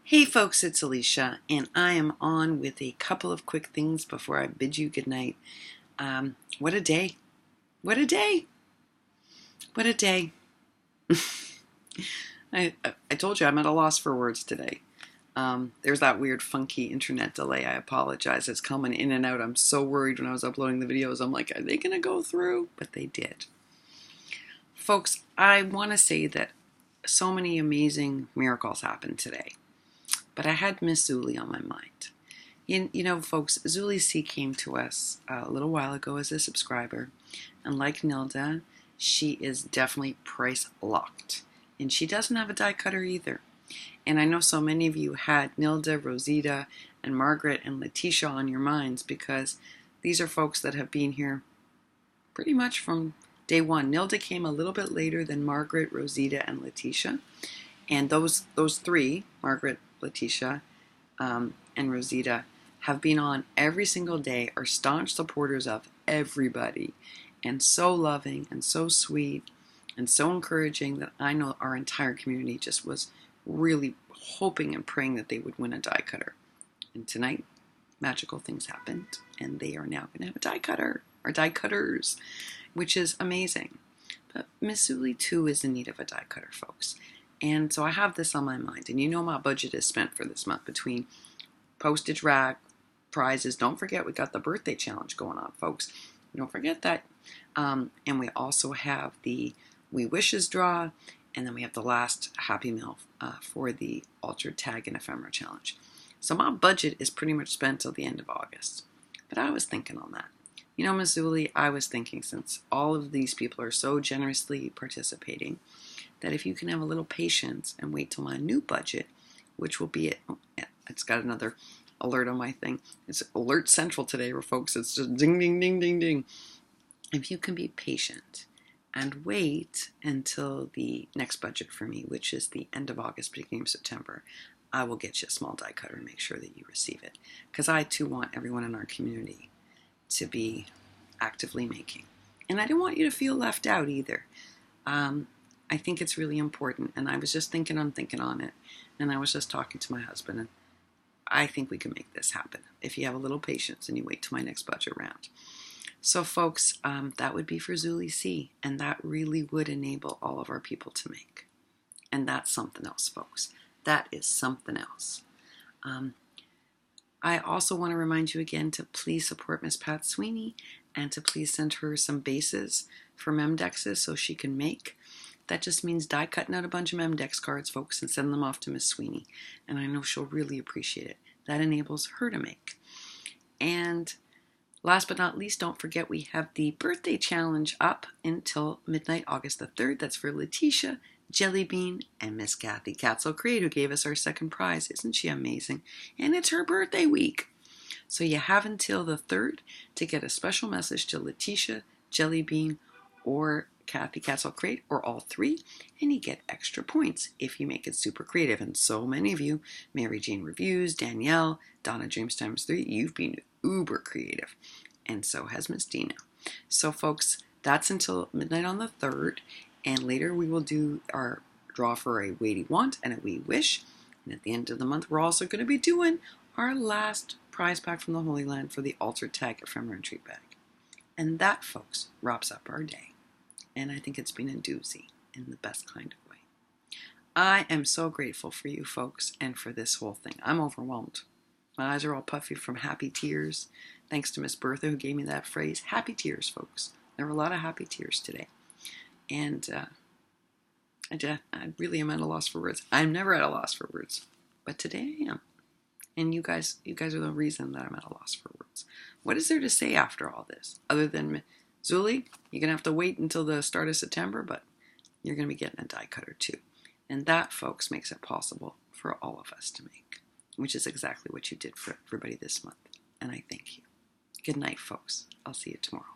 Hey folks, it's Alicia, and I am on with a couple of quick things before I bid you good night. What a day! What a day! What a day! I told you I'm at a loss for words today. There's that weird funky internet delay. I apologize. It's coming in and out. I'm so worried when I was uploading the videos. I'm like, are they going to go through? But they did. Folks, I want to say that so many amazing miracles happened today. But I had Miss Zuly on my mind. You know, folks, Zuly C came to us a little while ago as a subscriber. And like Nilda, she is definitely price locked. And she doesn't have a die cutter either. And I know so many of you had Nilda, Rosita, and Margaret and Letitia on your minds because these are folks that have been here pretty much from day one. Nilda came a little bit later than Margaret, Rosita, and Letitia. And those three, Margaret, Letitia, and Rosita, have been on every single day, are staunch supporters of everybody, and so loving and so sweet and so encouraging that I know our entire community just was really hoping and praying that they would win a die cutter. And tonight, magical things happened, and they are now going to have a die cutter, or die cutters, which is amazing. But Miss Zuly too is in need of a die cutter, folks. And so I have this on my mind. And you know my budget is spent for this month between postage rack, prizes. Don't forget we got the birthday challenge going on, folks. Don't forget that. And we also have the We Wishes draw. And then we have the last Happy Meal for the Altered Tag and Ephemera Challenge. So my budget is pretty much spent till the end of August. But I was thinking on that. You know, Miss Zuly, I was thinking since all of these people are so generously participating, that if you can have a little patience and wait till my new budget, which will be it's got another alert on my thing. It's Alert Central today, where folks, it's just ding, ding, ding, ding, ding. If you can be patient and wait until the next budget for me, which is the end of August, beginning of September, I will get you a small die cutter and make sure that you receive it. Because I too want everyone in our community to be actively making. And I don't want you to feel left out either. I think it's really important, and I was just thinking on it, and I was just talking to my husband, and I think we can make this happen if you have a little patience and you wait till my next budget round. So folks, that would be for Zuly C, and that really would enable all of our people to make. And that's something else, folks. That is something else. I also want to remind you again to please support Miss Pat Sweeney and to please send her some bases for Memdexes so she can make. That just means die cutting out a bunch of Memdex cards, folks, and send them off to Miss Sweeney. And I know she'll really appreciate it. That enables her to make. And last but not least, don't forget we have the birthday challenge up until midnight, August the 3rd. That's for Letitia, Jellybean, and Miss Kathy Catzel-Create, who gave us our second prize. Isn't she amazing? And it's her birthday week. So you have until the 3rd to get a special message to Letitia, Jellybean, or Kathy Catzel-Create, or all three, and you get extra points if you make it super creative. And so many of you, Mary Jane Reviews, Danielle, Donna James times 3, you've been uber creative. And so has Miss Dina. So folks, that's until midnight on the 3rd. And later we will do our draw for a weighty want and a we wish. And at the end of the month, we're also going to be doing our last prize pack from the Holy Land for the Altered Tag Ephemera and Treat Bag. And that, folks, wraps up our day. And I think it's been a doozy in the best kind of way. I am so grateful for you folks and for this whole thing. I'm overwhelmed. My eyes are all puffy from happy tears. Thanks to Miss Bertha who gave me that phrase. Happy tears, folks. There were a lot of happy tears today. And I really am at a loss for words. I'm never at a loss for words. But today I am. And you guys are the reason that I'm at a loss for words. What is there to say after all this? Other than Zuly, you're going to have to wait until the start of September, but you're going to be getting a die cutter too. And that, folks, makes it possible for all of us to make, which is exactly what you did for everybody this month. And I thank you. Good night, folks. I'll see you tomorrow.